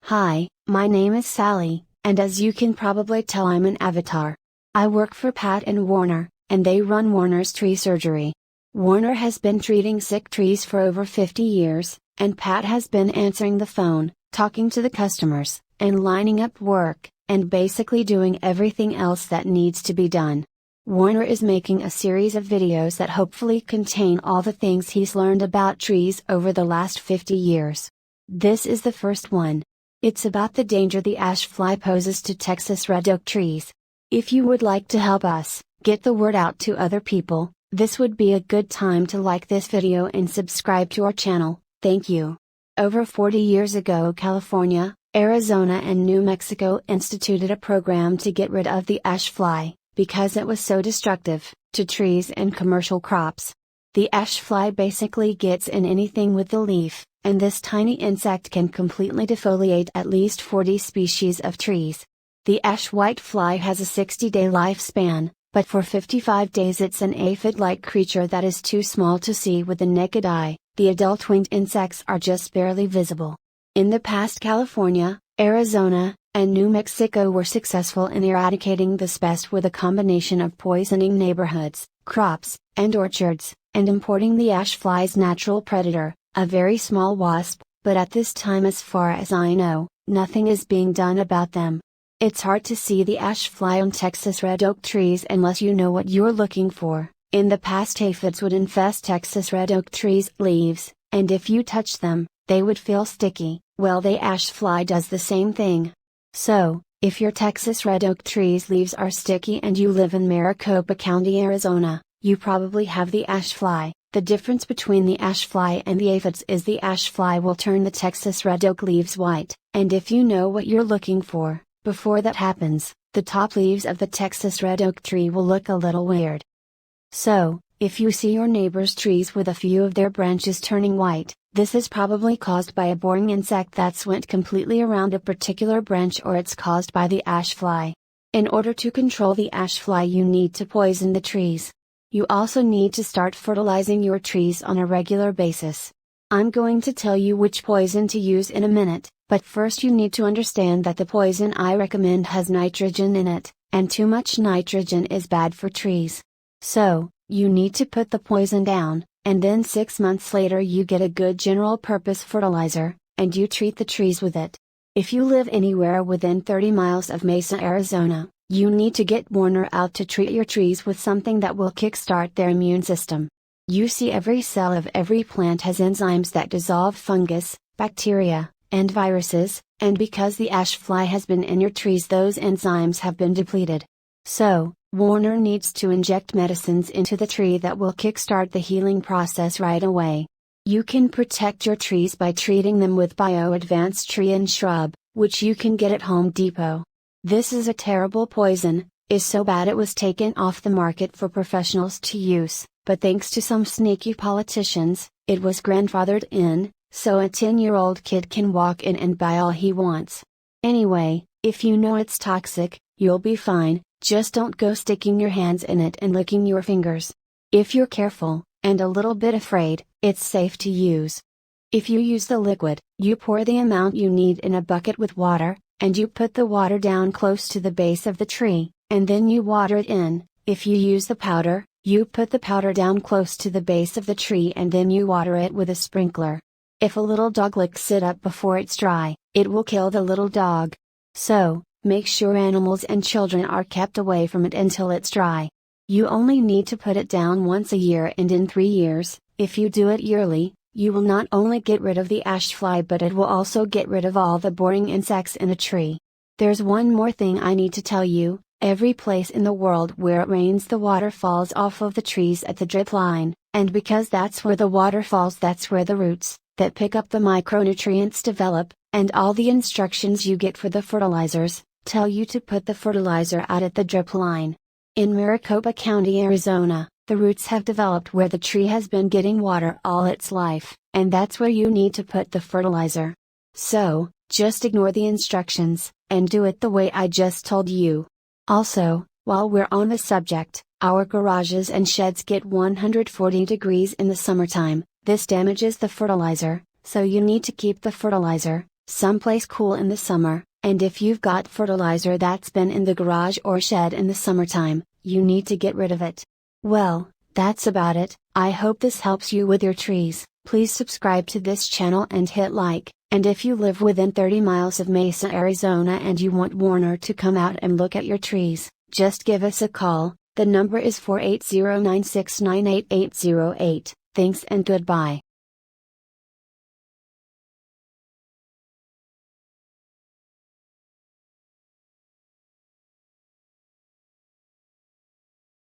Hi, my name is Sally, and as you can probably tell, I'm an avatar. I work for Pat and Warner, and they run Warner's Tree Surgery. Warner has been treating sick trees for over 50 years, and Pat has been answering the phone, talking to the customers, and lining up work, and basically doing everything else that needs to be done. Warner is making a series of videos that hopefully contain all the things he's learned about trees over the last 50 years. This is the first one. It's about the danger the ash fly poses to Texas red oak trees. If you would like to help us get the word out to other people, this would be a good time to like this video and subscribe to our channel. Thank you. Over 40 years ago, California, Arizona and New Mexico instituted a program to get rid of the ash fly, because it was so destructive to trees and commercial crops. The ash fly basically gets in anything with the leaf, and this tiny insect can completely defoliate at least 40 species of trees. The ash whitefly has a 60-day lifespan, but for 55 days it's an aphid-like creature that is too small to see with the naked eye. The adult winged insects are just barely visible. In the past, California, Arizona, and New Mexico were successful in eradicating this pest with a combination of poisoning neighborhoods, crops, and orchards, and importing the ash fly's natural predator, a very small wasp, but at this time, as far as I know, nothing is being done about them. It's hard to see the ash fly on Texas red oak trees unless you know what you're looking for. In the past, aphids would infest Texas red oak trees' leaves, and if you touch them, they would feel sticky. Well, the ash fly does the same thing. So, if your Texas red oak tree's leaves are sticky and you live in Maricopa County, Arizona, you probably have the ash fly. The difference between the ash fly and the aphids is the ash fly will turn the Texas red oak leaves white, and if you know what you're looking for, before that happens, the top leaves of the Texas red oak tree will look a little weird. So, if you see your neighbor's trees with a few of their branches turning white, this is probably caused by a boring insect that's went completely around a particular branch, or it's caused by the ash fly. In order to control the ash fly, you need to poison the trees. You also need to start fertilizing your trees on a regular basis. I'm going to tell you which poison to use in a minute, but first you need to understand that the poison I recommend has nitrogen in it, and too much nitrogen is bad for trees. So, you need to put the poison down, and then 6 months later you get a good general purpose fertilizer, and you treat the trees with it. If you live anywhere within 30 miles of Mesa, Arizona, you need to get Warner out to treat your trees with something that will kickstart their immune system. You see, every cell of every plant has enzymes that dissolve fungus, bacteria, and viruses, and because the ash fly has been in your trees, those enzymes have been depleted. So, Warner needs to inject medicines into the tree that will kickstart the healing process right away. You can protect your trees by treating them with Bio Advanced Tree and Shrub, which you can get at Home Depot. This is a terrible poison, is so bad it was taken off the market for professionals to use, but thanks to some sneaky politicians, it was grandfathered in, so a 10-year-old kid can walk in and buy all he wants. Anyway, if you know it's toxic, you'll be fine, just don't go sticking your hands in it and licking your fingers. If you're careful, and a little bit afraid, it's safe to use. If you use the liquid, you pour the amount you need in a bucket with water, and you put the water down close to the base of the tree, and then you water it in. If you use the powder, you put the powder down close to the base of the tree and then you water it with a sprinkler. If a little dog licks it up before it's dry, it will kill the little dog. So, make sure animals and children are kept away from it until it's dry. You only need to put it down once a year, and in 3 years, if you do it yearly, you will not only get rid of the ash fly, but it will also get rid of all the boring insects in a tree. There's one more thing I need to tell you. Every place in the world where it rains, the water falls off of the trees at the drip line, and because that's where the water falls, that's where the roots that pick up the micronutrients develop, and all the instructions you get for the fertilizers tell you to put the fertilizer out at the drip line. In Maricopa County, Arizona, the roots have developed where the tree has been getting water all its life, and that's where you need to put the fertilizer. So, just ignore the instructions, and do it the way I just told you. Also, while we're on the subject, our garages and sheds get 140 degrees in the summertime. This damages the fertilizer, so you need to keep the fertilizer someplace cool in the summer, and if you've got fertilizer that's been in the garage or shed in the summertime, you need to get rid of it. Well, that's about it. I hope this helps you with your trees. Please subscribe to this channel and hit like, and if you live within 30 miles of Mesa, Arizona and you want Warner to come out and look at your trees, just give us a call. The number is 480-969-8808. Thanks and goodbye.